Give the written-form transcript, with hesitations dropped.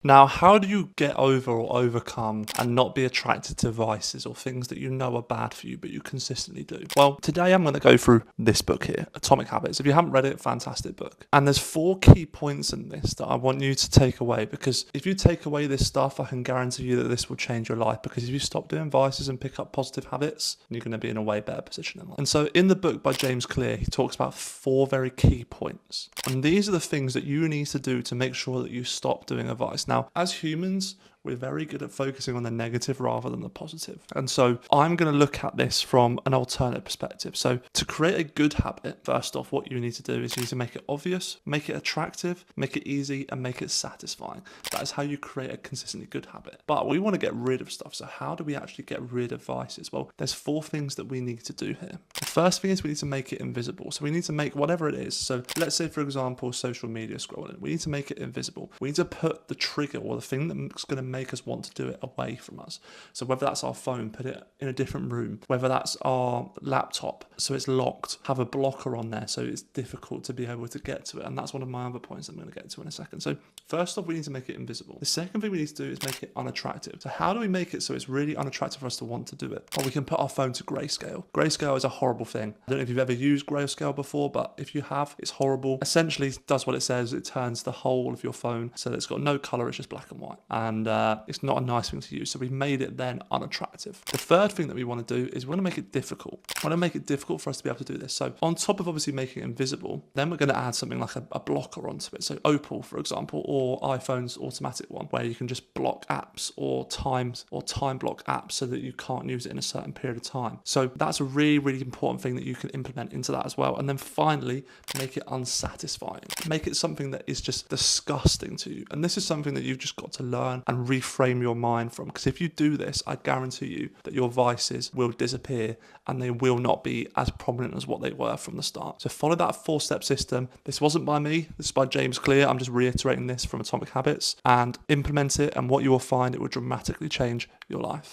Now, how do you get over or overcome and not be attracted to vices or things that you know are bad for you, but you consistently do? Well, today I'm going to go through this book here, Atomic Habits. If you haven't read it, fantastic book. And there's 4 key points in this that I want you to take away, because if you take away this stuff, I can guarantee you that this will change your life, because if you stop doing vices and pick up positive habits, you're going to be in a way better position in life. And so in the book by James Clear, he talks about 4 very key points. And these are the things that you need to do to make sure that you stop doing a vice. Now, as humans, we're very good at focusing on the negative rather than the positive. And so I'm going to look at this from an alternate perspective. So to create a good habit, first off, what you need to do is you need to make it obvious, make it attractive, make it easy, and make it satisfying. That is how you create a consistently good habit. But we want to get rid of stuff. So how do we actually get rid of vices? Well, there's 4 things that we need to do here. The first thing is we need to make it invisible. So we need to make whatever it is. So let's say, for example, social media scrolling. We need to make it invisible. We need to put the trigger or the thing that's going to make us want to do it away from us. So whether that's our phone, put it in a different room, whether that's our laptop, so it's locked, have a blocker on there so it's difficult to be able to get to it. And that's one of my other points I'm going to get to in a second. So first off, we need to make it invisible. The second thing we need to do is make it unattractive. So how do we make it so it's really unattractive for us to want to do it? Well, we can put our phone to grayscale. Grayscale is a horrible thing. I don't know if you've ever used grayscale before, but if you have, it's horrible. Essentially, it does what it says. It turns the whole of your phone so that it's got no color, it's just black and white. And it's not a nice thing to use. So we've made it then unattractive. The third thing that we want to do is we want to make it difficult. We want to make it difficult for us to be able to do this. So on top of obviously making it invisible, then we're going to add something like a blocker onto it. So Opal, for example, or iPhone's automatic one, where you can just block apps or time block apps so that you can't use it in a certain period of time. So that's a really, really important thing that you can implement into that as well. And then finally, make it unsatisfying. Make it something that is just disgusting to you. And this is something that you've just got to learn and reframe your mind from, because if you do this, I guarantee you that your vices will disappear and they will not be as prominent as what they were from the start. So follow that 4-step system. This wasn't by me, this is by James Clear. I'm just reiterating this from Atomic Habits, and implement it, and what you will find, it will dramatically change your life.